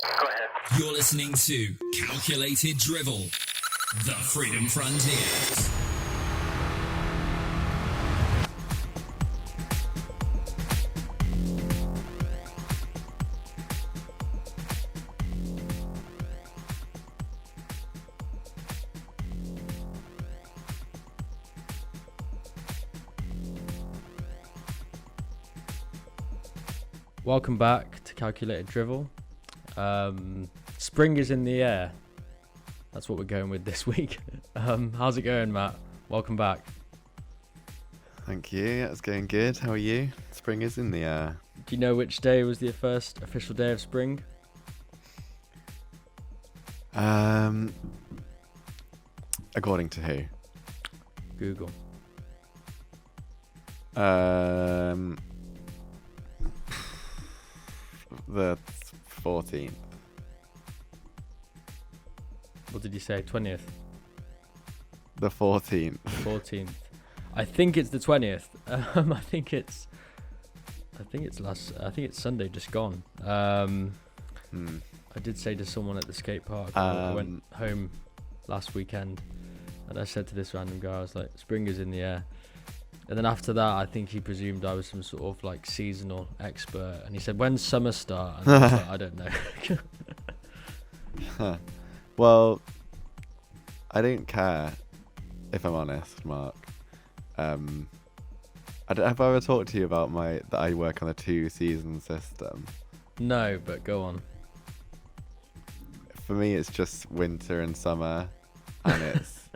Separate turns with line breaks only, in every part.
Go ahead.
You're listening to Calculated Drivel, the Freedom Frontier.
Welcome back to Calculated Drivel. Spring is in the air. That's what we're going with this week. How's it going, Matt? Welcome back.
Thank you. It's going good. How are you? Spring is in the air.
Do you know which day was the first official day of spring?
According to who?
Google.
The 14th.
What did you say? 20th?
The 14th.
14th. I think it's the 20th. I think it's Sunday just gone. I did say to someone at the skate park, I went home last weekend, and I said to this random guy, I was like, spring is in the air. And then after that, I think he presumed I was some sort of like seasonal expert, and he said, when's summer start? And I was like, I don't know.
Well, I don't care, if I'm honest, Mark. Have I ever talked to you about that I work on a 2-season system?
No, but go on.
For me, it's just winter and summer, and it's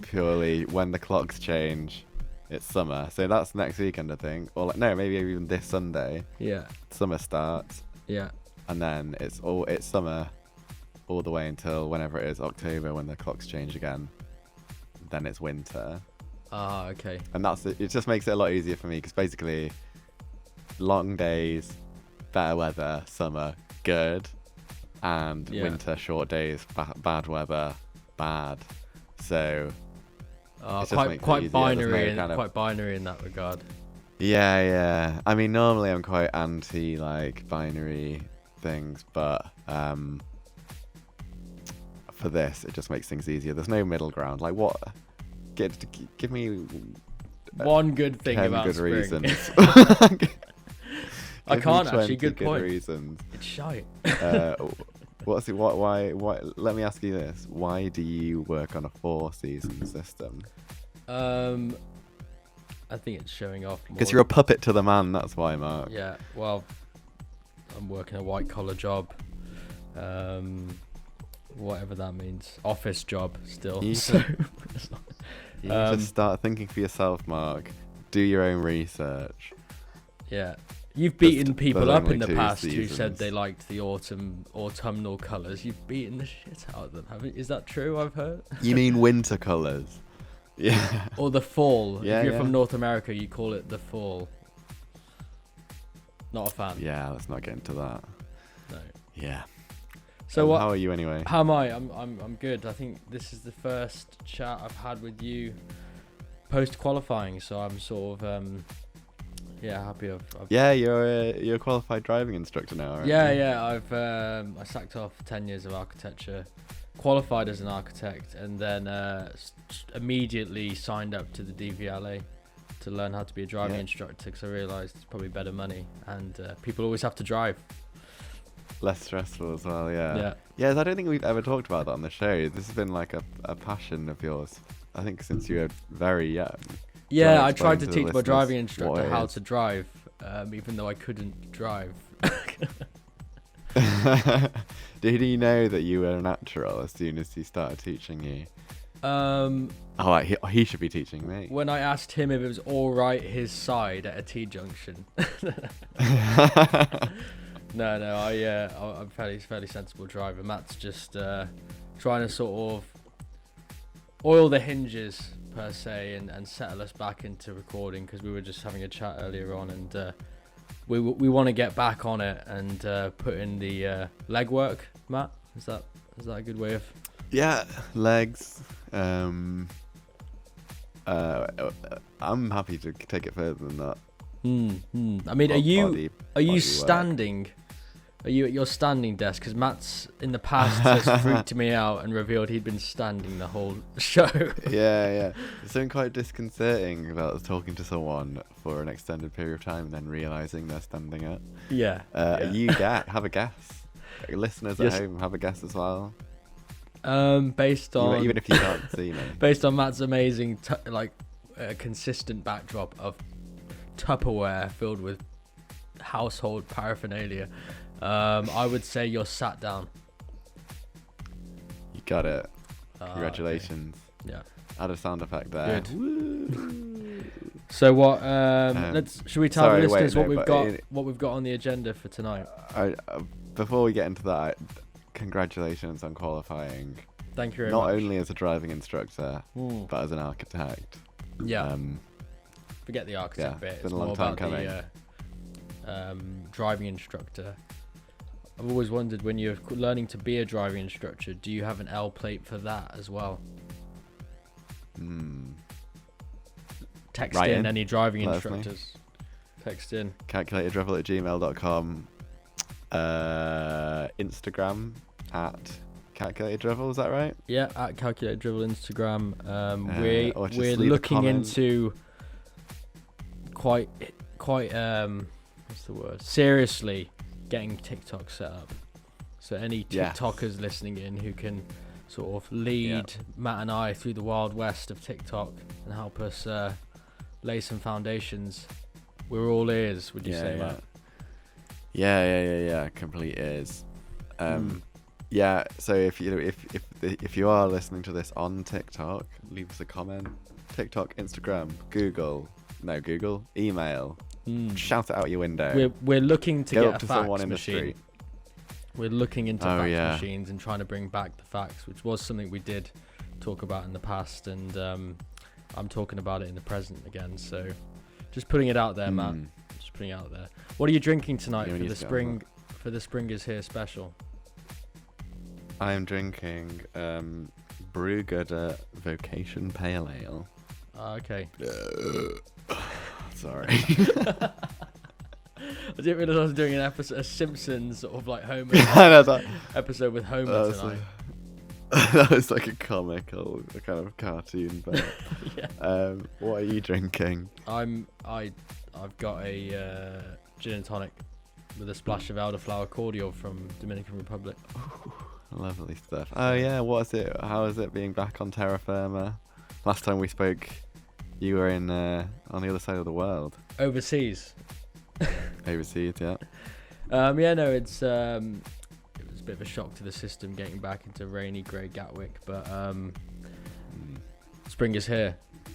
purely when the clocks change, it's summer. So that's next weekend, I think. Or no, maybe even this Sunday.
Yeah.
Summer starts.
Yeah.
And then it's summer all the way until whenever it is, October, when the clocks change again. Then it's winter.
Ah, okay.
And it just makes it a lot easier for me, because basically long days, better weather, summer, good. And winter, short days, bad weather, bad. So
quite binary, quite binary in that regard.
Yeah. I mean, normally I'm quite anti like binary things, but for this, it just makes things easier. There's no middle ground. Like, what? Give me
one good thing
10
about
good
spring.
reasons.
I can't actually.
20
Good point.
Reasons.
It's shite.
Why? Let me ask you this: why do you work on a 4-season system?
I think it's showing off more.
Because you're a puppet to the man. That's why, Mark.
Yeah. Well, I'm working a white collar job. Whatever that means. Office job still.
You just start thinking for yourself, Mark. Do your own research.
Yeah. You've beaten people up in the past
seasons
who said they liked the autumnal colours. You've beaten the shit out of them, haven't you? Is that true, I've heard?
You mean winter colours? Yeah.
Or the fall.
Yeah,
if you're from North America, you call it the fall. Not a fan.
Yeah, let's not get into that.
No.
Yeah.
So
how are you anyway?
How am I? I'm good. I think this is the first chat I've had with you post qualifying, so I'm sort of happy.
You're a qualified driving instructor now, aren't you?
Yeah. I sacked off 10 years of architecture, qualified as an architect, and then immediately signed up to the DVLA to learn how to be a driving instructor, because I realised it's probably better money, and people always have to drive.
Less stressful as well,
Yeah.
Yes, I don't think we've ever talked about that on the show. This has been like a passion of yours, I think, since you were very young.
Yeah, I tried to teach my driving instructor how to drive, even though I couldn't drive.
Did he know that you were a natural as soon as he started teaching you? He should be teaching me.
When I asked him if it was all right his side at a T-junction. No, I'm fairly sensible driver. Matt's just trying to sort of oil the hinges per se and settle us back into recording, because we were just having a chat earlier on, and we want to get back on it and put in the legwork. Matt, is that a good way of?
Yeah, legs. I'm happy to take it further than that.
I mean, are you standing Are you at your standing desk? Because Matt's in the past has freaked me out and revealed he'd been standing the whole show.
Yeah. It's something quite disconcerting about talking to someone for an extended period of time and then realising they're standing up.
Yeah.
Have a guess. Listeners at home, have a guess as well.
Based on
even if you can't see me.
Based on Matt's amazing, consistent backdrop of Tupperware filled with household paraphernalia, I would say you're sat down.
You got it. Congratulations.
Okay. Yeah.
Add a sound effect there.
Good. So what? Should we tell the listeners what we've got on the agenda for tonight?
Before we get into that, congratulations on qualifying.
Thank you very much.
Not only as a driving instructor, but as an architect.
Yeah. Forget the architect bit.
It's been a long time coming.
Driving instructor. I've always wondered, when you're learning to be a driving instructor, do you have an L plate for that as well? Text in any driving instructors. Text in.
calculatordrivel@gmail.com. Instagram at calculatordrivel, is that right?
Yeah, at calculatordrivel Instagram. We're looking into quite what's the word? Seriously getting TikTok set up. So any TikTokers listening in who can sort of lead Matt and I through the wild west of TikTok and help us lay some foundations, we're all ears, would you say, Matt?
Yeah, complete ears. Yeah, so if you are listening to this on TikTok, leave us a comment. TikTok, Instagram, Google, email. Shout it out your window.
We're looking to
Go
get
up to
a fax
someone in the
machine.
street.
We're looking into fax machines and trying to bring back the fax, which was something we did talk about in the past, and I'm talking about it in the present again. So just putting it out there, Matt. Just putting it out there. What are you drinking tonight for the Spring is Here special?
I am drinking Brewgooder Vocation Pale Ale.
Okay.
Sorry.
I didn't realise I was doing a Simpsons sort of like Homer episode with Homer tonight.
That was like a comical kind of cartoon, but what are you drinking?
I've got a gin and tonic with a splash of elderflower cordial from Dominican Republic.
Lovely stuff. Oh yeah, what is it? How is it being back on terra firma? Last time we spoke, you were in on the other side of the world.
Overseas.
Overseas, yeah.
It was a bit of a shock to the system getting back into rainy grey Gatwick, but spring is here.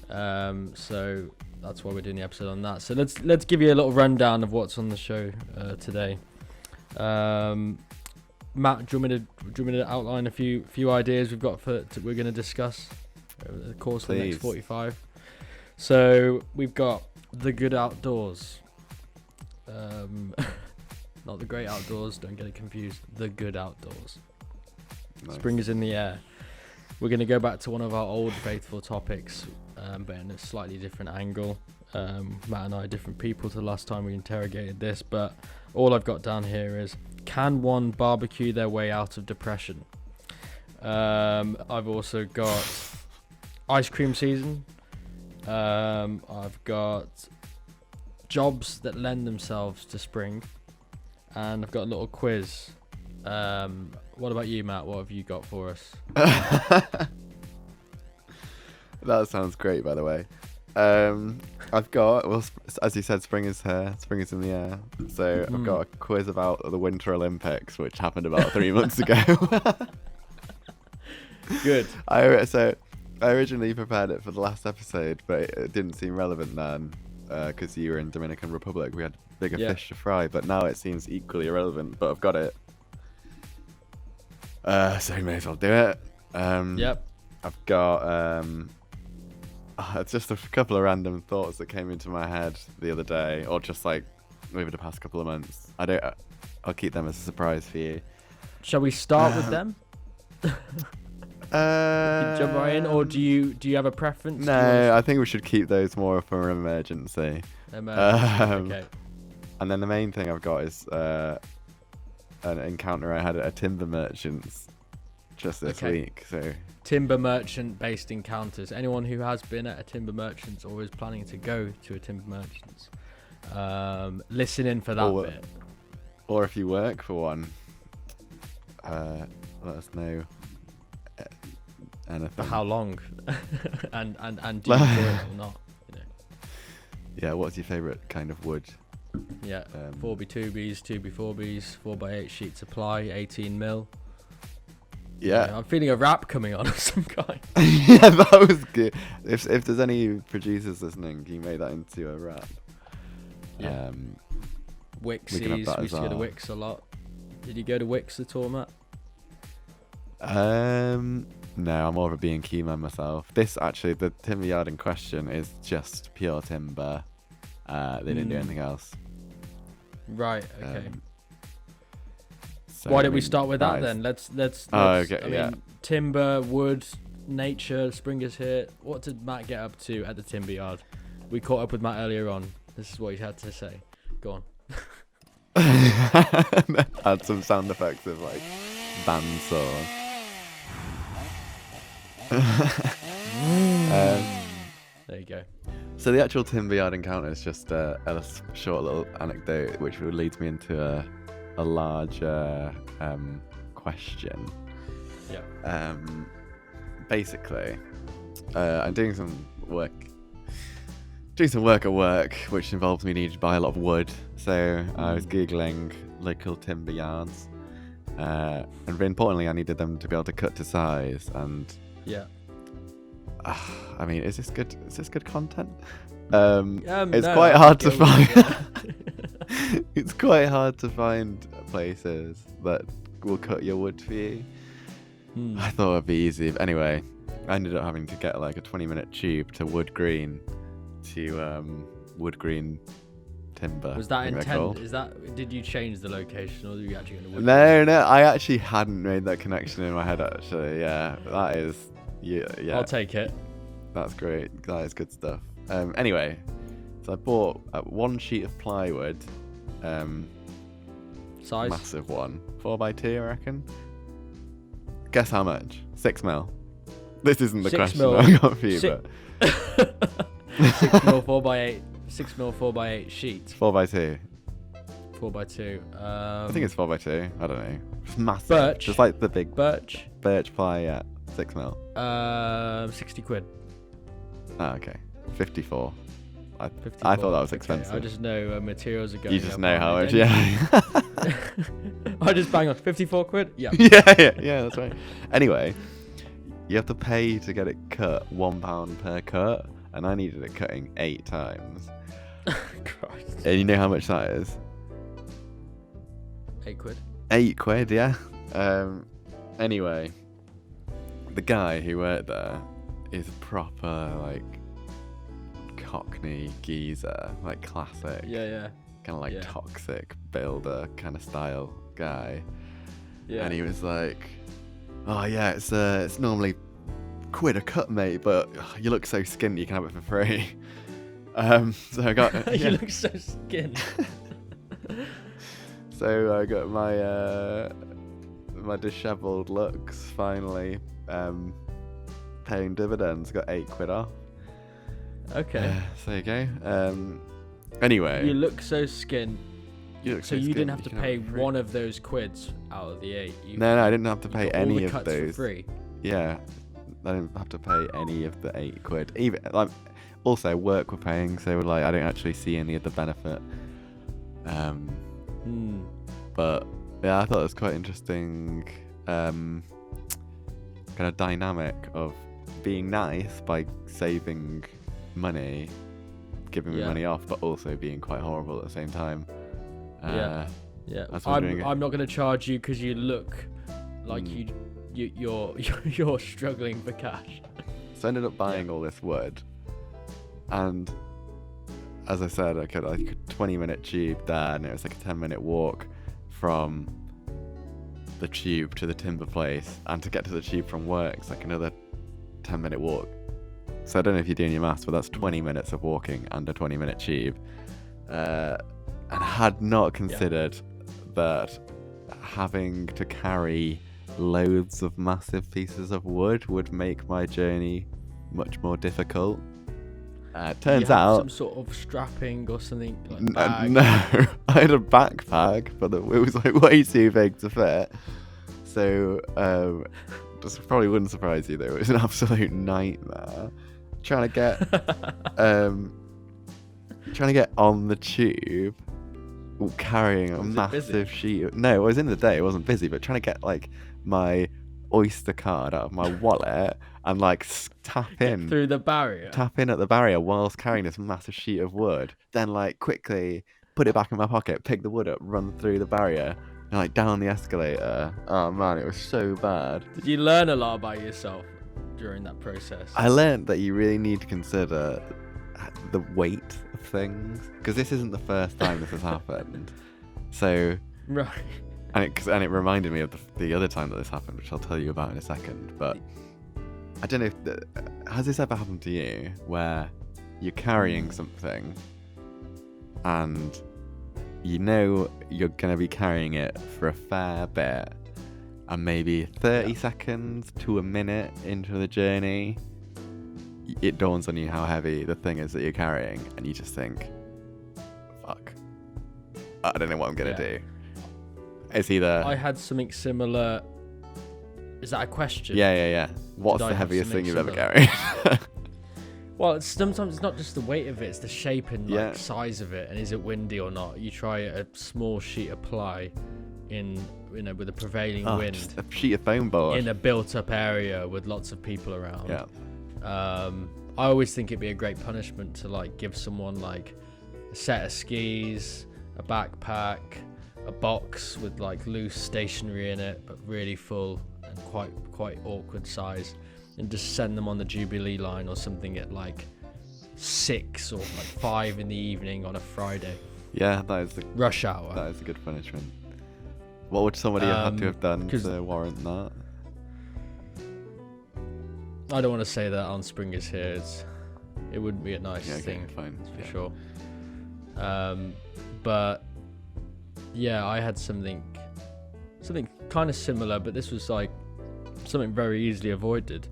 So that's why we're doing the episode on that. So let's give you a little rundown of what's on the show today. Matt, do you want me to outline a few ideas we've got we're going to discuss over the course of the next 45? So we've got the good outdoors. Not the great outdoors, don't get it confused. The good outdoors. Nice. Spring is in the air. We're going to go back to one of our old faithful topics, but in a slightly different angle. Matt and I are different people to the last time we interrogated this, but all I've got down here is, can one barbecue their way out of depression? I've also got ice cream season. I've got jobs that lend themselves to spring, and I've got a little quiz. What about you, Matt? What have you got for us?
That sounds great, by the way. I've got, well, as you said, spring is here. Spring is in the air. So I've got a quiz about the Winter Olympics, which happened about 3 months ago.
Good.
I originally prepared it for the last episode, but it didn't seem relevant then, because you were in Dominican Republic. We had bigger fish to fry, but now it seems equally irrelevant. But I've got it. So we may as well do it.
Yep.
I've got it's just a couple of random thoughts that came into my head the other day, or just like over the past couple of months. I'll keep them as a surprise for you.
Shall we start with them? Jump right in, or do you have a preference?
No, I think we should keep those more for an emergency.
Okay.
And then the main thing I've got is an encounter I had at a timber merchant's just this week. So
timber merchant based encounters. Anyone who has been at a timber merchant's or is planning to go to a timber merchant's, listen in for that bit.
Or if you work for one, let us know anything.
For how long, and do you enjoy it or not? You know.
Yeah, what's your favourite kind of wood?
Yeah, 4x2bs, 2x4bs, 4x8 sheet supply, 18 mil.
Yeah,
I'm feeling a rap coming on of some kind.
Yeah, that was good. If there's any producers listening, can you make that into a rap?
Yeah. Wixies, we used to go to Wix a lot. Did you go to Wix at all, Matt?
No, I'm more of a B&Q man myself. This actually, the timber yard in question is just pure timber. They didn't do anything else.
Right. Okay.
So,
Why don't we start with that then? Let's
okay,
I mean, timber, wood, nature. Spring is here. What did Matt get up to at the timber yard? We caught up with Matt earlier on. This is what he had to say. Go on.
Add some sound effects of like bandsaw.
There you go.
So the actual timber yard encounter is just a short little anecdote, which leads me into a larger question.
Yeah.
Basically, I'm doing some work at work, which involves me needing to buy a lot of wood. So I was googling local timber yards, and very importantly, I needed them to be able to cut to size. And
yeah.
I mean, is this good? Is this good content? It's
no,
quite hard to find. It's quite hard to find places that will cut your wood for you. I thought it'd be easy. But anyway, I ended up having to get like a 20-minute tube to Wood Green timber.
Was that intent? Did you change the location, or were you actually going to Wood
Green? No, I actually hadn't made that connection in my head. Actually, yeah, that is. Yeah.
I'll take it.
That's great. That is good stuff. Anyway, so I bought one sheet of plywood.
Size?
Massive one. 4x2, I reckon. Guess how much? 6 mil. This isn't the
6
question
mil.
I got for you, but
6 mil 4x8. 6 mil 4x8 sheet.
4x2.
4x2.
I think it's 4x2. I don't know. It's massive.
Birch.
Just like the big
birch
ply. Yeah. 6 mil.
60 quid.
Oh, okay. 54.
54.
I thought that was expensive.
Okay. I just know materials are going.
You just
up,
know how much,
they?
yeah.
I just bang on 54 quid. Yeah.
yeah, that's right. Anyway, you have to pay to get it cut £1 per cut, and I needed it cutting 8 times.
Christ.
And you know how much that is?
8 quid.
8 quid, yeah. Anyway, the guy who worked there is a proper like Cockney geezer, like classic.
Yeah.
Kind of like toxic builder kind of style guy.
Yeah.
And he was like, "Oh yeah, it's normally £1 a cut, mate, but you look so skinned, you can have it for free." So I got.
You look so skinned.
So I got my dishevelled looks finally paying dividends. Got 8 quid off.
Okay.
So there you go. Anyway.
You look so skinned.
You
so you didn't have to pay one of those quids out of the 8.
No, I didn't have to pay any
all the
of
cuts
those.
For free.
Yeah, I didn't have to pay any of the 8 quid. Even like, also work we're paying, so like I don't actually see any of the benefit. But yeah, I thought it was quite interesting. Kind of dynamic of being nice by saving money, giving me money off, but also being quite horrible at the same time.
Yeah. I'm not going to charge you because you look like you're struggling for cash.
So I ended up buying all this wood, and as I said, I could 20-minute tube there, and it was like a 10-minute walk from the tube to the timber place, and to get to the tube from work, it's like another 10-minute walk. So I don't know if you're doing your maths, but that's 20 minutes of walking and a 20-minute tube. And I had not considered that having to carry loads of massive pieces of wood would make my journey much more difficult. Turns
you have
out
some sort of strapping or something like
no,
bag.
I had a backpack, but it was like way too big to fit. So this probably wouldn't surprise you, though. It was an absolute nightmare trying to get on the tube, carrying a massive sheet. No, it was in the day. It wasn't busy, but trying to get like my Oyster card out of my wallet and like tap in
through the barrier.
Tap in at the barrier whilst carrying this massive sheet of wood. Then like quickly put it back in my pocket, pick the wood up, run through the barrier, and like down the escalator. Oh man, it was so bad.
Did you learn a lot about yourself during that process?
I learned that you really need to consider the weight of things, because this isn't the first time this has happened. So
right.
And it reminded me of the other time that this happened, which I'll tell you about in a second. But I don't know has this ever happened to you, where you're carrying something and you know you're going to be carrying it for a fair bit, and maybe 30 seconds to a minute into the journey, it dawns on you how heavy the thing is that you're carrying, and you just think, fuck, I don't know what I'm going to do. It's either...
I had something similar. Is that a question?
Yeah. What's the heaviest thing you've ever carried?
Well, sometimes it's not just the weight of it, it's the shape and size of it, and is it windy or not. You try a small sheet of ply with a prevailing wind.
Just a sheet of foam board.
In a built-up area with lots of people around.
Yeah.
I always think it'd be a great punishment to like give someone like a set of skis, a backpack, a box with like loose stationery in it, but really full and quite awkward size, and just send them on the Jubilee line or something at like 6 or like 5 in the evening on a Friday.
Yeah, that is the
rush hour.
That is a good punishment. What would somebody have had to have done to warrant that?
I don't want to say that on Springers here. It wouldn't be a nice thing,
fine.
For sure. But yeah, I had something kind of similar, but this was like something very easily avoided.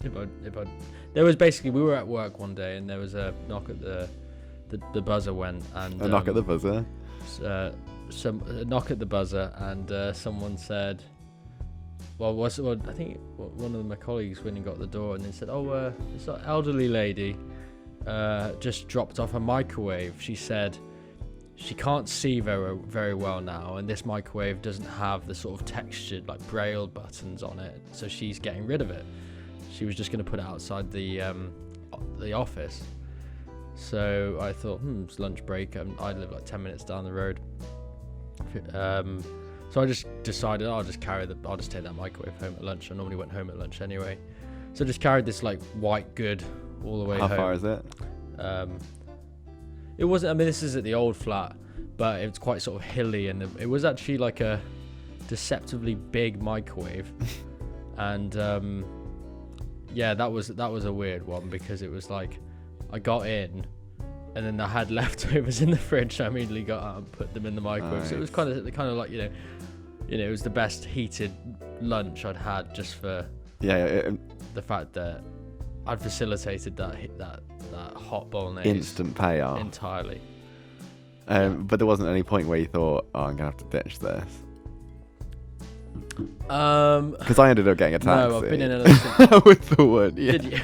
There was basically, we were at work one day and there was a knock at the buzzer went, and
a knock at the buzzer.
A knock at the buzzer, and someone said, I think one of my colleagues went and got the door, and they said, this elderly lady just dropped off a microwave. She said she can't see very, very well now, and this microwave doesn't have the sort of textured like braille buttons on it, so she's getting rid of it. She was just going to put it outside the office. So I thought, it's lunch break. I live like 10 minutes down the road. So I just decided I'll just take that microwave home at lunch. I normally went home at lunch anyway. So I just carried this like white good all the way home.
How far is it?
It wasn't, I mean, this is at the old flat, but it's quite sort of hilly, and it was actually like a deceptively big microwave. And that was a weird one, because it was like I got in and then I had leftovers in the fridge. I immediately got out and put them in the microwave. Nice. So it was kind of like, it was the best heated lunch I'd had, just for the fact that I'd facilitated that hot bolognese.
Instant payoff.
Entirely.
But there wasn't any point where you thought, I'm going to have to ditch this. Because I ended up getting a taxi.
No, I've been in another
with the wood. Yeah.
Did you?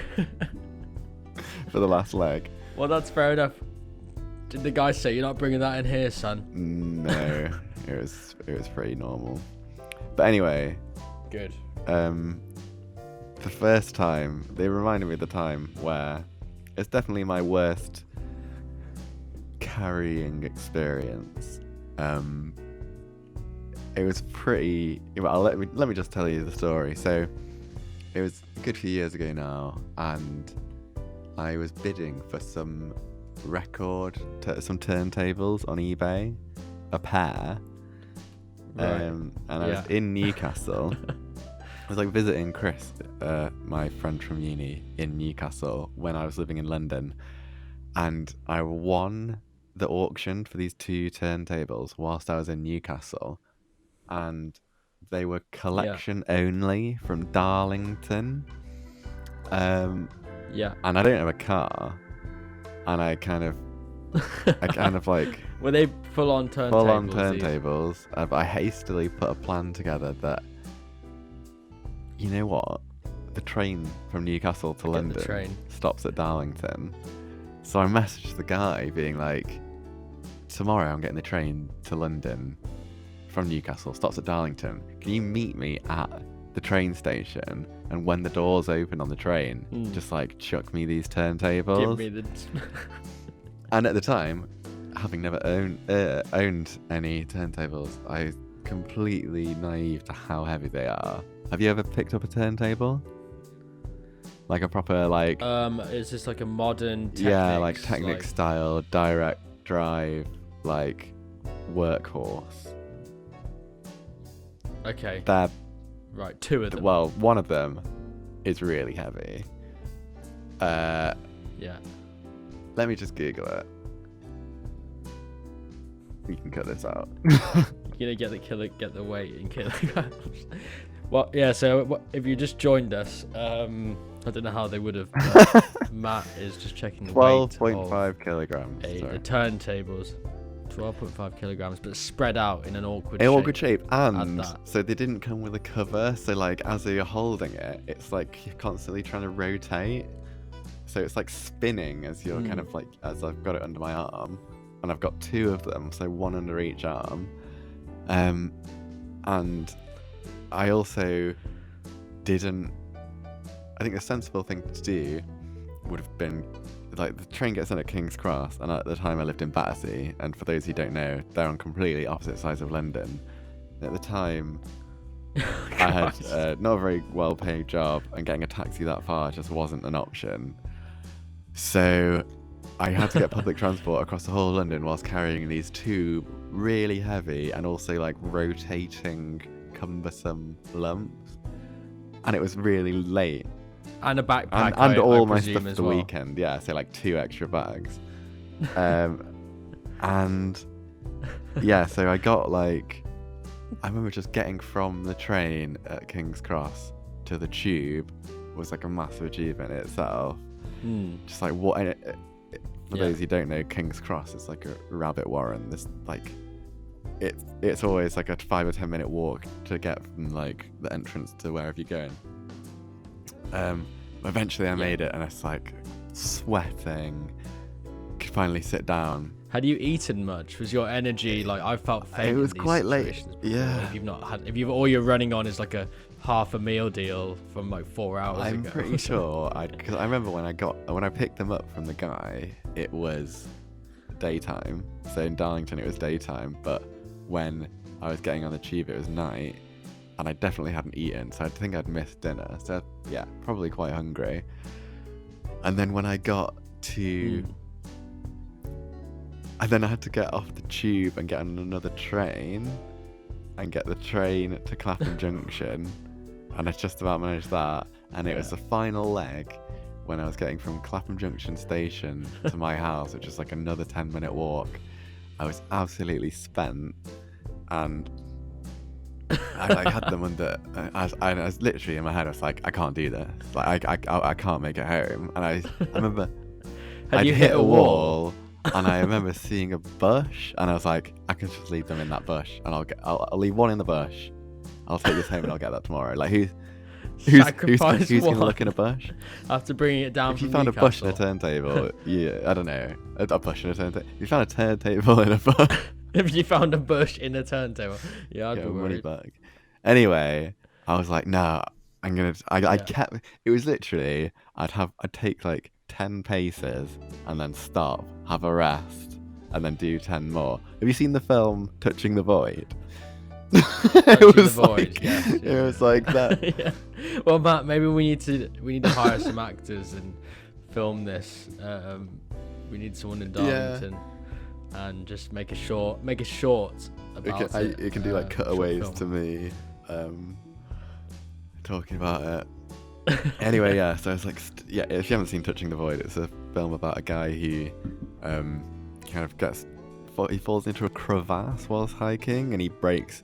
For the last leg.
Well, that's fair enough. Did the guy say, you're not bringing that in here, son?
No, it was pretty normal. But anyway.
Good.
The first time, they reminded me of the time where it's definitely my worst carrying experience. It was pretty... Well, let me just tell you the story. So, it was a good few years ago now, and I was bidding for some some turntables on eBay, a pair.
Right.
And I was in Newcastle. I was like visiting Chris, my friend from uni, in Newcastle when I was living in London, and I won the auction for these 2 turntables whilst I was in Newcastle. and they were collection only from Darlington.
Yeah.
And I don't have a car, and I kind of like
Were they full on turntables?
full on turntables. I hastily put a plan together that, you know what, the train from Newcastle to London stops at Darlington. So I messaged the guy being like, tomorrow I'm getting the train to London from Newcastle, stops at Darlington. Can you meet me at the train station? And when the doors open on the train, just like chuck me these turntables.
Give me the...
And at the time, having never owned any turntables, I was completely naive to how heavy they are. Have you ever picked up a turntable? Like a proper like...
is this like a modern Technics?
Yeah, like Technics style, direct drive, like workhorse.
Okay.
They're...
Right, two of them.
Well, one of them is really heavy.
Yeah.
Let me just Google it. You can cut this out.
You're gonna get the weight in kilograms. Well, yeah. So if you just joined us, I don't know how they would have. Matt is just checking the weight.
12.5 kilograms.
The turntables. 12.5 kilograms, but spread out in an awkward
shape. And so they didn't come with a cover. So like as you're holding it, it's like you're constantly trying to rotate. So it's like spinning as you're kind of like, as I've got it under my arm, and I've got two of them, so one under each arm. And I also didn't, I think a sensible thing to do would have been, like, the train gets in at King's Cross, and at the time I lived in Battersea, and for those who don't know, they're on completely opposite sides of London. At the time, I had not a very well-paid job, and getting a taxi that far just wasn't an option. So I had to get public transport across the whole of London whilst carrying these two really heavy and also like rotating cumbersome lumps. And it was really late.
And a backpack.
And all my stuff for the weekend. Yeah, so like 2 extra bags. And yeah, so I got like, I remember just getting from the train at King's Cross to the tube was like a massive achievement in itself. Just like what, for those who don't know, King's Cross is like a rabbit warren. This like, it's always like a 5 or 10 minute walk to get from like the entrance to wherever you're going. Eventually I made it, and I was like sweating. Could finally sit down.
Had you eaten much? Was your energy like, I felt faint?
It was quite late. Yeah.
If all you're running on is like a half a meal deal from like 4 hours ago.
I'm pretty sure because I remember when I picked them up from the guy, it was daytime. So in Darlington it was daytime, but when I was getting on the tube it was night, and I definitely hadn't eaten, so I think I'd missed dinner. So yeah, probably quite hungry. And then when I got to and then I had to get off the tube and get on another train and get the train to Clapham Junction, and I just about managed that. And it was the final leg when I was getting from Clapham Junction station to my house, which is like another 10-minute walk. I was absolutely spent, and I like had them under. I was literally in my head. I was like, I can't do this. Like I can't make it home. And I remember I'd hit a wall. And I remember seeing a bush, and I was like, I can just leave them in that bush, and I'll leave one in the bush. I'll take this home and I'll get that tomorrow. Like who's gonna look in a bush?
After bringing it down.
If you found a bush in a turntable, yeah, I don't know, a bush in a turntable. If you found a turntable in a bush.
If you found a bush in a turntable, yeah, I'd be worried.
Money back. Anyway, I was like, nah, I kept. It was literally, I'd take like 10 paces and then stop, have a rest, and then do 10 more. Have you seen the film Touching the Void? It was like that.
Yeah. Well, Matt, maybe we need to hire some actors and film this. We need someone in Darlington and just make a short about it.
You can do like cutaways to me talking about it. Anyway, yeah, so it's like, if you haven't seen Touching the Void, it's a film about a guy who kind of he falls into a crevasse whilst hiking, and he breaks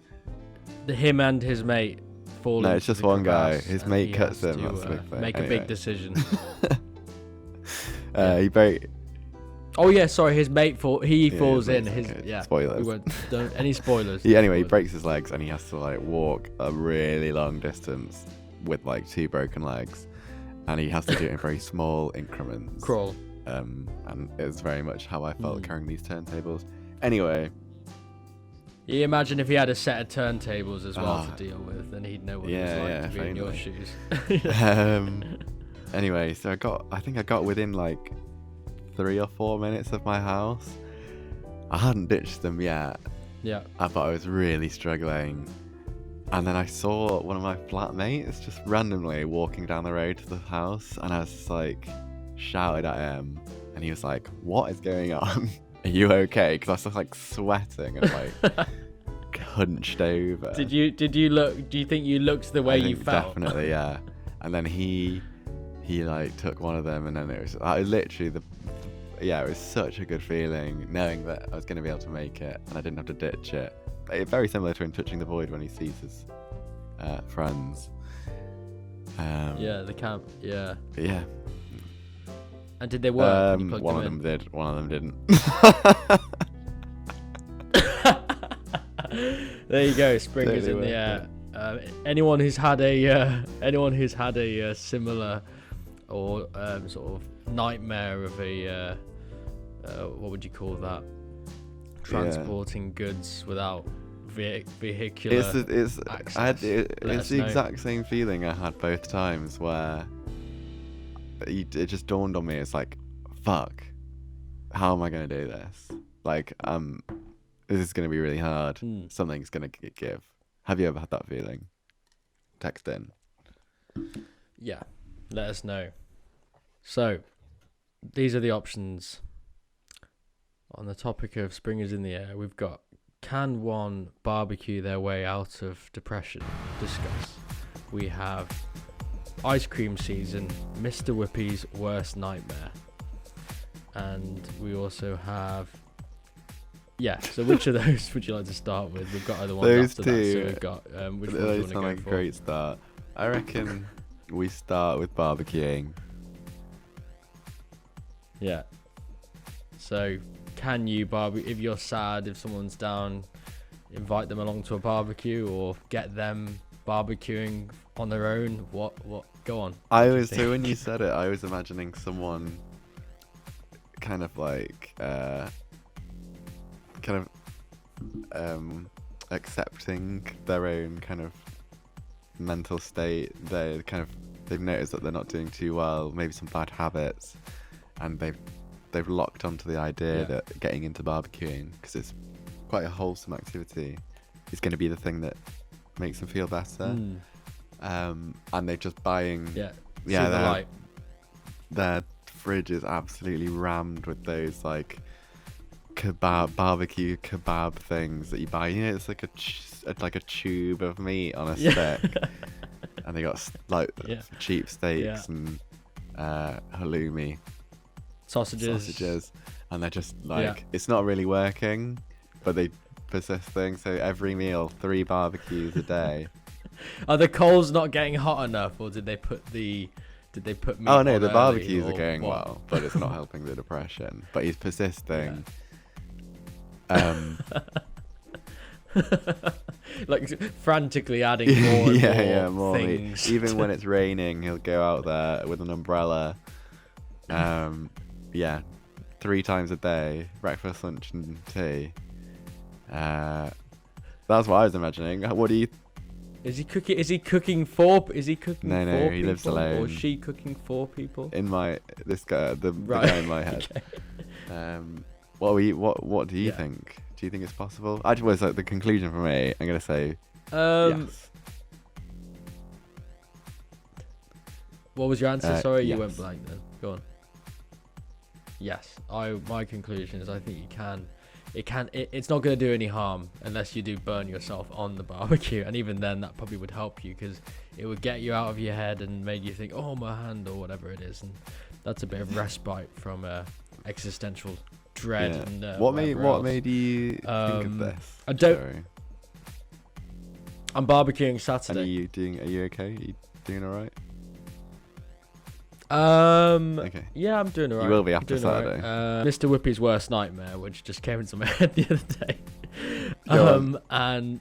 him and his mate fall.
No,
into
it's just
the
one guy.
crevasse
His
and
mate
he
cuts
has
him.
to,
That's the big thing.
make a
Anyway.
big decision.
He break.
Oh yeah, sorry. His mate falls in.
okay.
Yeah.
Spoilers.
We won't, don't any spoilers.
Anyway, he
Spoilers.
breaks his legs and he has to like walk a really long distance with like 2 broken legs, and he has to do it in very small increments.
Crawl.
And it's very much how I felt carrying these turntables. Anyway.
You imagine if he had a set of turntables as well to deal with, then he'd know what it was like to be in your shoes.
Anyway, so I think I got within like 3 or 4 minutes of my house. I hadn't ditched them yet.
Yeah.
But I was really struggling. And then I saw one of my flatmates just randomly walking down the road to the house, and I was just like shouted at him, and he was like, "What is going on? Are you okay?" Because I was just like sweating and like hunched over.
Did you look? Do you think you looked the way you felt?
Definitely, yeah. And then he like took one of them, and then it was literally it was such a good feeling knowing that I was going to be able to make it and I didn't have to ditch it. Very similar to him touching the void when he sees his friends.
Yeah, the camp. Yeah.
Yeah.
And did they work? You
One of them did. One of them didn't.
There you go. Spring is in the air. Anyone who's had a similar or sort of nightmare of a what would you call that? Transporting goods without vehicular access.
It's the exact same feeling I had both times, where it just dawned on me. It's like, fuck, how am I going to do this? Like, this is going to be really hard. Something's going to give. Have you ever had that feeling? Text in.
Yeah, let us know. So, these are the options. On the topic of spring is in the air, we've got, can one barbecue their way out of depression? Discuss. We have ice cream season, Mr. Whippy's worst nightmare. And we also have... Yeah, so which of those would you like to start with? We've got other ones
Those
after
two,
that, so we've got... which ones do you
those
want to
sound
go
like a
for?
great start. I reckon we start with barbecuing.
Yeah. So, can you barbecue if you're sad, if someone's down, invite them along to a barbecue or get them barbecuing on their own? What go on.
So when you said it, I was imagining someone kind of like accepting their own kind of mental state. They've noticed that they're not doing too well, maybe some bad habits, and they've locked onto the idea that getting into barbecuing, because it's quite a wholesome activity, is going to be the thing that makes them feel better. And they're just buying their fridge is absolutely rammed with those like barbecue kebab things that you buy. You know, it's like a tube of meat on a stick, and they got like cheap steaks and halloumi sausages, and they're just like it's not really working, but they persisting. So every meal, 3 barbecues a day.
Are the coals not getting hot enough, or did they put meat
Oh no,
on
the
early,
barbecues are
or
going
what?
well, but it's not helping the depression. But he's persisting.
Like frantically adding more and more
things.
things.
Even when it's raining, he'll go out there with an umbrella. 3 times a day, breakfast, lunch, and tea. That's what I was imagining. What do you?
Is he cooking? Is he cooking for? Is he cooking?
No,
for
he
people,
lives alone.
Or is she cooking for people?
In my the guy in my head.
Okay.
What do you think? Do you think it's possible? Actually, was like the conclusion for me. I'm gonna say yes.
What was your answer? Sorry,
yes.
you went blank then. Go on. Yes, my conclusion is I think you can. It's not going to do any harm unless you do burn yourself on the barbecue, and even then that probably would help you because it would get you out of your head and make you think, oh, my hand, or whatever it is, and that's a bit of respite from existential dread. And
what made you think of this?
I don't. I'm barbecuing
And are
Saturday.
you okay? Are you doing all right? Okay.
Yeah, I'm doing alright.
You will be after
Doing alright.
Saturday.
Mr. Whippy's worst nightmare, which just came into my head the other day.
Go on.
And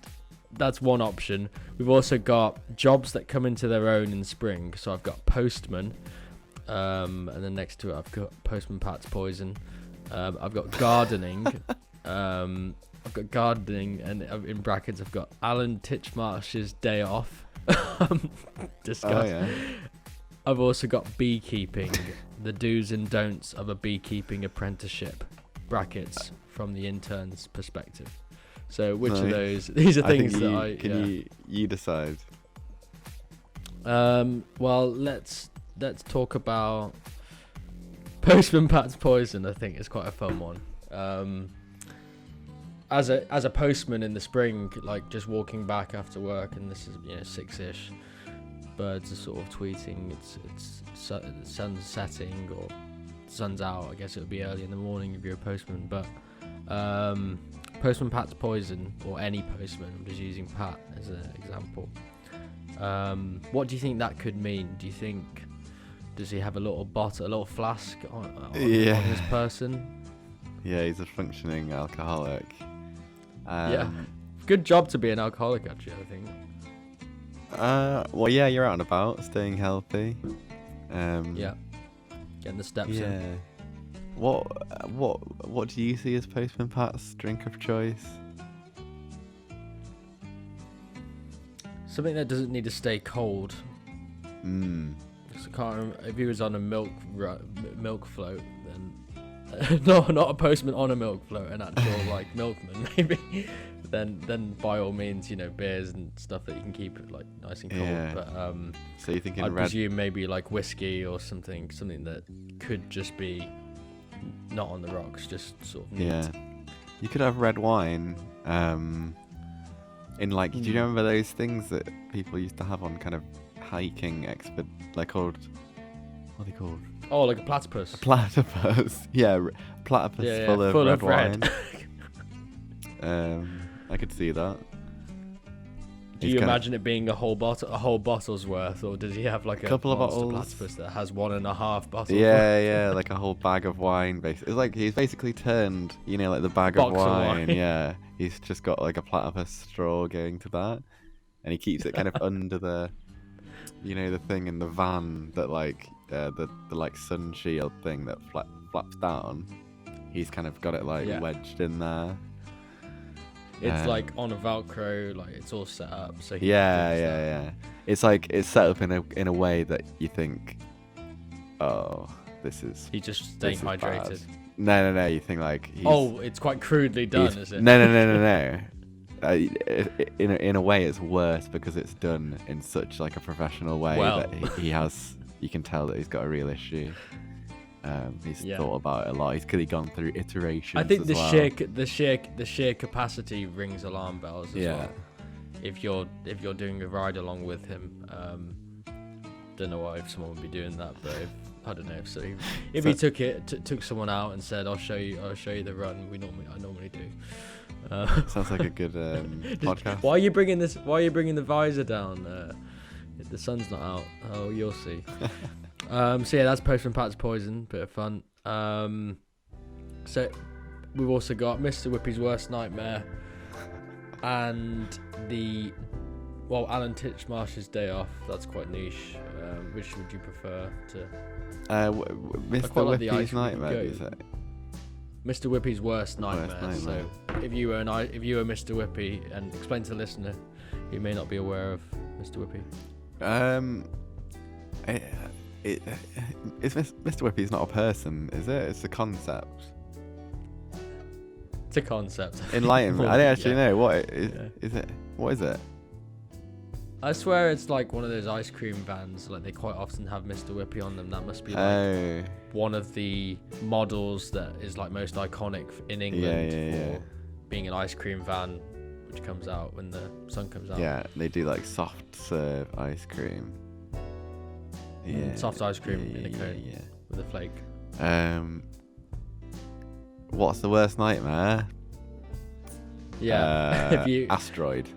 that's one option. We've also got jobs that come into their own in spring. So I've got postman, and then next to it I've got Postman Pat's Poison. I've got gardening. I've got gardening, and in brackets I've got Alan Titchmarsh's day off. Discuss.
Oh yeah.
I've also got beekeeping, the do's and don'ts of a beekeeping apprenticeship, brackets, from the intern's perspective. So which of those? These are things
Can you decide?
Well, let's talk about Postman Pat's Poison. I think is quite a fun one. As a postman in the spring, like just walking back after work, and this is 6ish. Birds are sort of tweeting. It's sun's setting or sun's out. I guess it would be early in the morning if you're a postman. But Postman Pat's Poison, or any postman, I'm just using Pat as an example. What do you think that could mean? Do you think, does he have a little bottle, a little flask on his person?
Yeah, he's a functioning alcoholic.
Yeah, good job to be an alcoholic, actually, I think.
Well, yeah, you're out and about, staying healthy.
Yeah, getting the steps in.
What do you see as Postman Pat's drink of choice?
Something that doesn't need to stay cold. Because I can't remember, if he was on a milk float, then not a postman on a milk float, an actual like milkman maybe. Then by all means, beers and stuff that you can keep like nice and cold.
Yeah.
But
So you thinking
I'd
red?
presume maybe like whiskey or something that could just be not on the rocks, just sort of neat.
Yeah. You could have red wine. In like, do you remember those things that people used to have on kind of hiking like called? What are they called?
Oh, like a platypus.
A platypus. Yeah, platypus full of red wine. I could see that.
Do you imagine it being a whole bottle's worth, or does he have like a
couple of bottles?
Platypus that has 1.5 bottles?
Yeah, like a whole bag of wine. Basically, it's like he's basically turned, like the bag of wine. Yeah, he's just got like a platypus straw going to that, and he keeps it kind of under the, the thing in the van that like the like sun shield thing that flaps down. He's kind of got it like wedged in there.
It's like on a Velcro, like it's all set up. So
yeah. It's like it's set up in a way that you think, oh, this is.
He's just staying hydrated.
No. You think like.
It's quite crudely done, is it?
No. In a way, it's worse because it's done in such like a professional way that he has. You can tell that he's got a real issue. He's thought about it a lot. He's clearly gone through iterations.
I think
the
the sheer capacity rings alarm bells as well. If you're doing a ride along with him, don't know why if someone would be doing that, but I don't know. So if he took someone out and said, "I'll show you the run," I normally do.
Sounds like a good podcast.
Why are you bringing the visor down? The sun's not out. Oh, you'll see. So yeah, that's Postman Pat's Poison. Bit of fun. So we've also got Mr. Whippy's worst nightmare, and Alan Titchmarsh's day off. That's quite niche. Which would you prefer to?
Mr. Whippy's nightmare. Is it?
Mr. Whippy's worst nightmare. So if you were Mr. Whippy, and explain to the listener who may not be aware of Mr. Whippy.
Mr. Whippy's not a person, is it? It's a concept.
It's a concept.
Enlighten me. I don't actually know. What is it? What is it?
I swear it's like one of those ice cream vans. Like they quite often have Mr. Whippy on them. That must be like one of the models that is like most iconic in England for being an ice cream van, which comes out when the sun comes out.
Yeah, they do like soft serve ice cream. Yeah,
soft ice cream in a cone with a flake.
What's the worst nightmare?
Yeah,
Asteroid.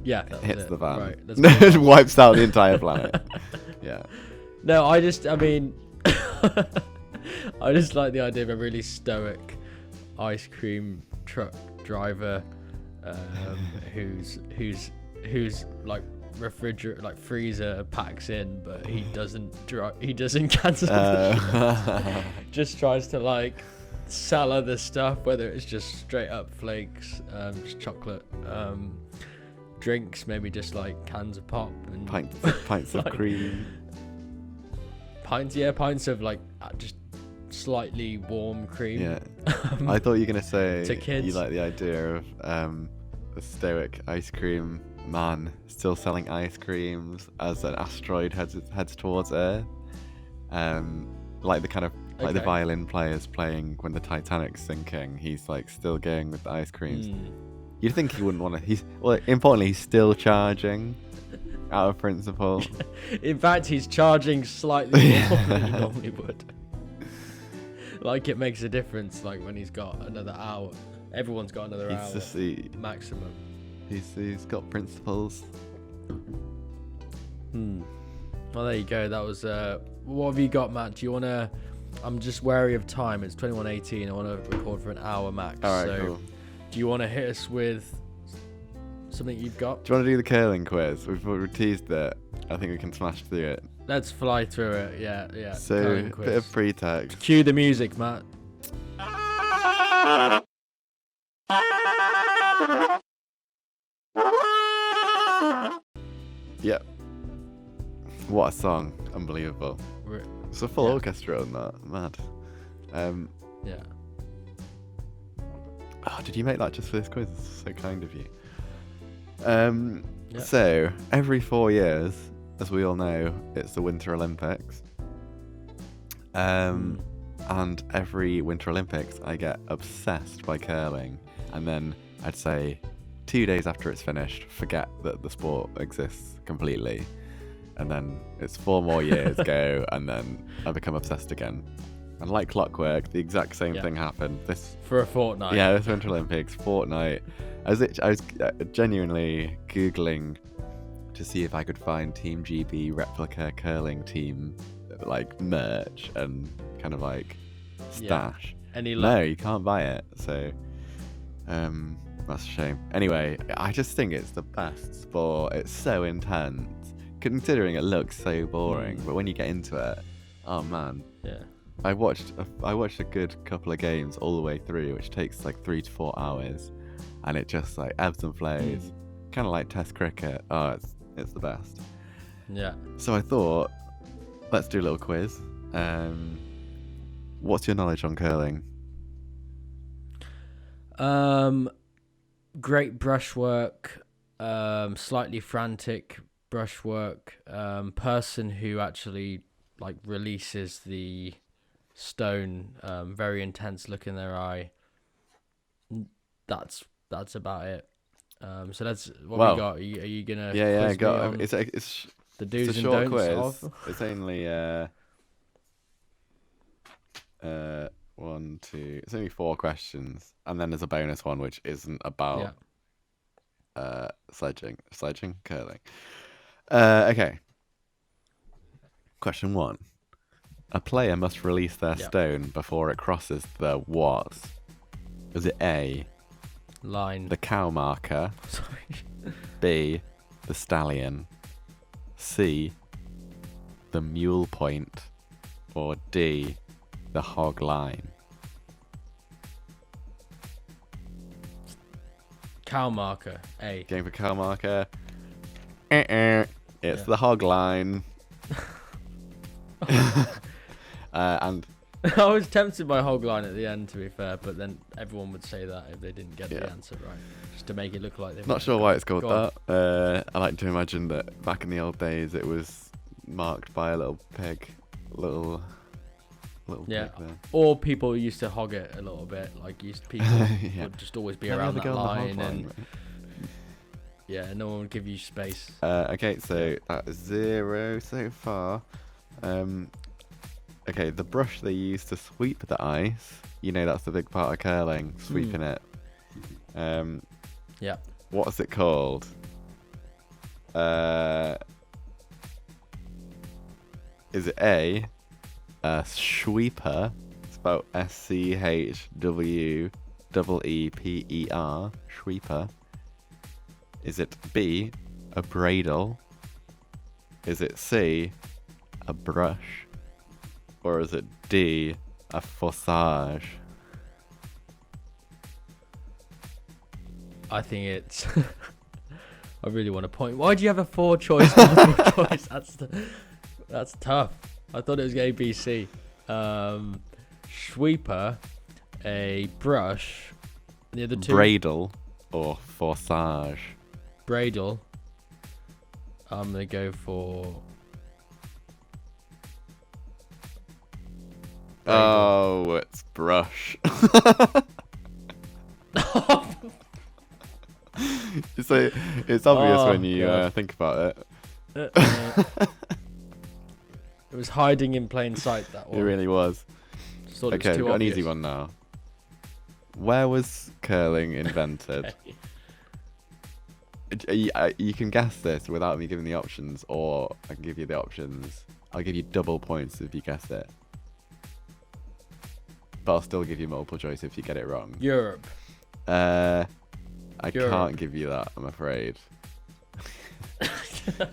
Yeah, that was
hits
it.
the fan.
Right, let's move on.
Wipes out the entire planet. Yeah.
No, I mean, I just like the idea of a really stoic ice cream truck driver, who's like freezer packs in, but he doesn't cancel. Just tries to like sell other stuff, whether it's just straight up flakes, just chocolate, drinks, maybe just like cans of pop and
pints of
like,
cream.
Pints of like just slightly warm cream.
Yeah. I thought you were gonna say
to kids.
You like the idea of a stoic ice cream man still selling ice creams as an asteroid heads towards Earth. Like the kind of like the violin players playing when the Titanic's sinking. He's like still going with the ice creams. You'd think he wouldn't want to. Importantly, he's still charging out of principle.
In fact, he's charging slightly more than he normally would. Like it makes a difference. Like when he's got another hour, everyone's got another hour maximum.
He's got principles.
Well, there you go. That was. What have you got, Matt? Do you wanna? I'm just wary of time. It's 21:18. I want to record for an hour max.
All right, cool.
Do you want to hit us with something you've got?
Do you want to do the curling quiz? We've teased it. I think we can smash through it.
Let's fly through it. Yeah.
So,
curling quiz.
Bit of pretext.
Cue the music, Matt.
Yep. What a song. Unbelievable. It's a full orchestra on that. Mad.
Yeah.
Oh, did you make that just for this quiz? It's so kind of you. So, every 4 years, as we all know, it's the Winter Olympics. And every Winter Olympics, I get obsessed by curling. And then I'd say 2 days after it's finished, forget that the sport exists completely. And then it's 4 more years go, and then I become obsessed again. And like clockwork, the exact same thing happened.
For a fortnight.
Yeah, this Winter Olympics fortnight. I was genuinely Googling to see if I could find Team GB replica curling team like merch and kind of like stash. No, you can't buy it. So that's a shame. Anyway, I just think it's the best sport. It's so intense, considering it looks so boring. But when you get into it, oh man.
Yeah.
I watched a good couple of games all the way through, which takes like 3 to 4 hours, and it just like ebbs and flows, kind of like Test cricket. Oh, it's the best.
Yeah. So
I thought, let's do a little quiz. What's your knowledge on curling?
Great brushwork, slightly frantic brushwork. Person who actually like releases the stone, very intense look in their eye. That's about it. So that's what we got. Are you gonna?
Yeah.
Got
it's
the do's
it's a
and
short
don'ts
quiz.
of?
It's only 1, 2. It's only 4 questions, and then there's a bonus one which isn't about sledging, curling. Okay. Question 1. A player must release their stone before it crosses the what? Is it A,
Line.
the cow marker?
Sorry.
B, the stallion? C, the mule point? Or D, the hog line?
Cow marker. A.
Going for cow marker. It's the hog line. And
I was tempted by hog line at the end, to be fair, but then everyone would say that if they didn't get the answer right, just to make it look like they.
Not sure why it's called that. I like to imagine that back in the old days it was marked by a little pig, little pig there.
Or people used to hog it a little bit, like people would just always be around that line, and no one would give you space.
Okay, so that is 0 so far. Okay, the brush they use to sweep the ice, that's the big part of curling, sweeping it. What's it called? Is it A, sweeper, spelled SCHWEEPER, sweeper? Is it B, a bradle? Is it C, a brush? Or is it D, a fossage?
I think it's. I really want to point. Why do you have a 4-choice multiple choice? That's tough. I thought it was A, B, C. Sweeper, a brush. The other two.
Bradle or fossage?
Bradle. I'm gonna go for.
Oh, it's brush. So it's obvious when you think about it.
It was hiding in plain sight, that one.
It really was.
Just thought it
Okay,
was too
we've got an
obvious.
easy one now. Where was curling invented? You can guess this without me giving the options, or I can give you the options. I'll give you double points if you guess it. But I'll still give you multiple choice if you get it wrong.
Europe.
I
Europe.
can't give you that, I'm afraid.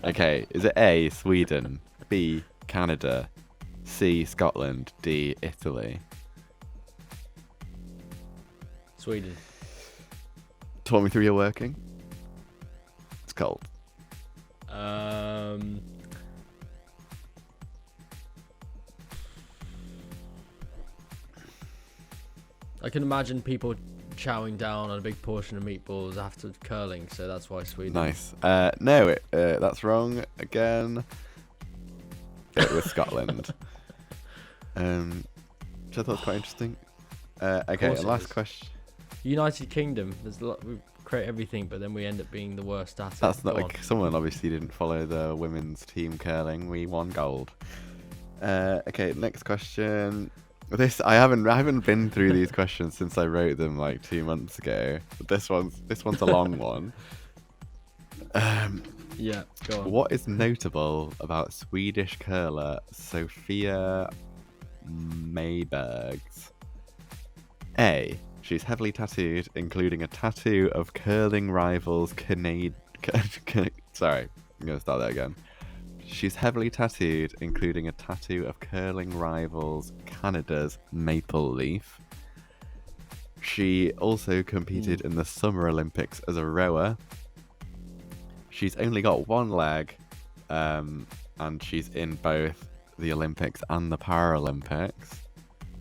Okay, is it A, Sweden, B, Canada, C, Scotland, D, Italy?
Sweden.
Talk me through your working. It's cold.
I can imagine people chowing down on a big portion of meatballs after curling, so that's why Sweden.
Nice. No, that's wrong again. It was Scotland. Which I thought was quite interesting. Okay,
course it
last
is.
question.
United Kingdom. There's a lot. We create everything, but then we end up being the worst at it.
That's not
Go
like someone obviously didn't follow the women's team curling. We won gold. Okay, next question. This I haven't been through these questions since I wrote them like 2 months ago. But this one's a long one.
Yeah, go on.
What is notable about Swedish curler Sofia Maybergs? A. She's heavily tattooed, including a tattoo of curling rivals Sorry, I'm going to start that again. She's heavily tattooed, including a tattoo of curling rivals Canada's maple leaf. She also competed in the Summer Olympics as a rower. She's only got one leg, and she's in both the Olympics and the Paralympics.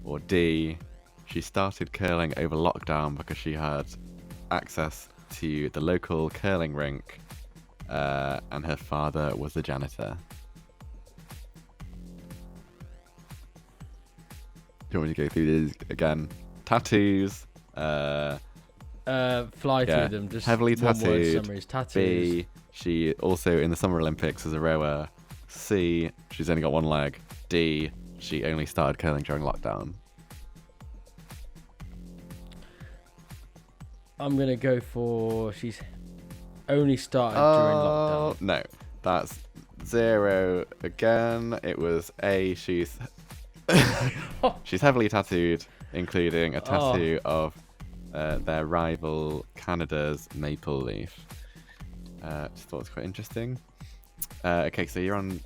Or D, she started curling over lockdown because she had access to the local curling rink, and her father was the janitor. Do you want me to go through these again? Tattoos.
Fly through them. Just
heavily
one word
tattooed.
summaries. Tattoos.
B, she also in the Summer Olympics as a rower. C, she's only got one leg. D, she only started curling during lockdown.
I'm gonna go for she's only started during lockdown.
No, that's 0 again. It was A, she's heavily tattooed, including a tattoo of their rival Canada's maple leaf. Just thought it was quite interesting. Okay, so you're on.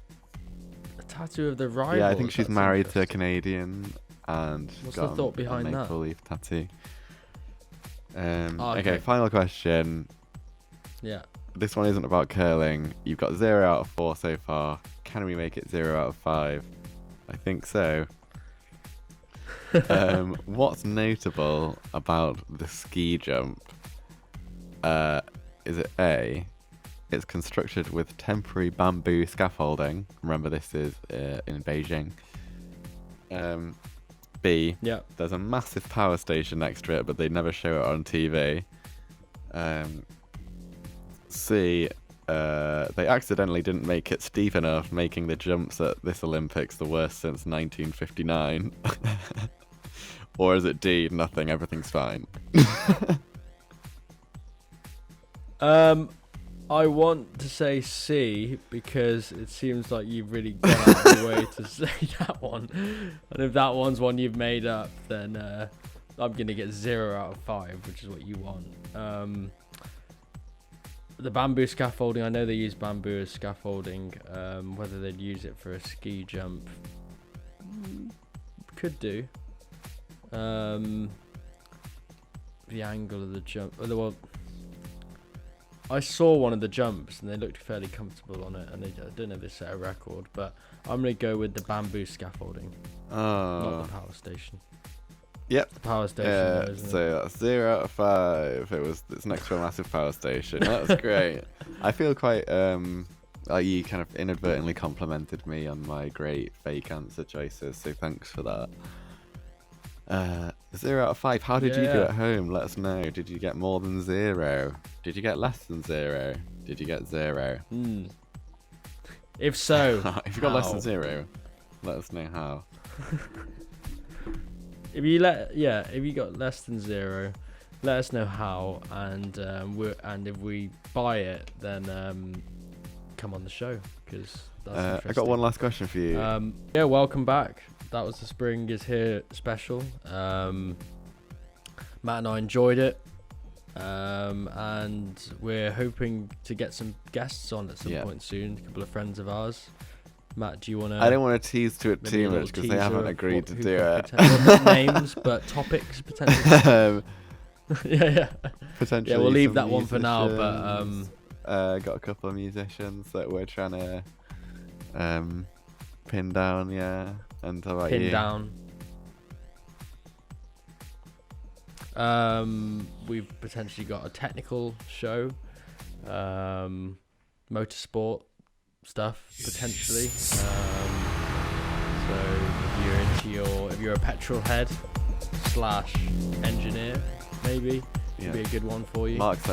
A tattoo of the rival.
Yeah, I think she's
That's
married to a
interesting.
Canadian, and
What's
got
the thought behind
a
that?
maple leaf tattoo.
Okay.
Okay, final question.
Yeah.
This one isn't about curling. You've got 0 out of 4 so far. Can we make it 0 out of 5? I think so. What's notable about the ski jump? Is it A? It's constructed with temporary bamboo scaffolding. Remember, this is in Beijing. B.
Yeah.
There's a massive power station next to it, but they never show it on TV. C. They accidentally didn't make it steep enough, making the jumps at this Olympics the worst since 1959. Or is it D? Nothing, everything's fine.
I want to say C because it seems like you've really gone out of your way to say that one. And if that one's one you've made up, then I'm going to get 0 out of 5, which is what you want. The bamboo scaffolding, I know they use bamboo as scaffolding. Whether they'd use it for a ski jump, could do. The angle of the jump, well, I saw one of the jumps and they looked fairly comfortable on it, and I don't know if they set a record, but I'm going to go with the bamboo scaffolding, not the power station.
Yep.
The power station.
So that's 0 out of 5. It's next to a massive power station. That's great. I feel quite like you kind of inadvertently complimented me on my great fake answer choices, so thanks for that. 0 out of 5. How did you do at home? Let us know. Did you get more than 0? Did you get less than 0? Did you get 0?
If so,
if you got less than 0, let us know how.
If you got less than 0, let us know how, and if we buy it, then come on the show, because that's interesting.
I got one last question for you.
Welcome back. That was the Spring is Here special. Matt and I enjoyed it, and we're hoping to get some guests on at some point soon. A couple of friends of ours. Matt, do you want to...
I don't want to tease to it too much because they haven't agreed to do it.
Not names, but topics potentially.
Potentially.
Yeah, we'll leave that one for now. But
got a couple of musicians that we're trying to pin down. Yeah, and how about you?
Down. We've potentially got a technical show, motorsport stuff potentially. So if you're a petrol head / engineer, maybe it'd be a good one for you.
Mark's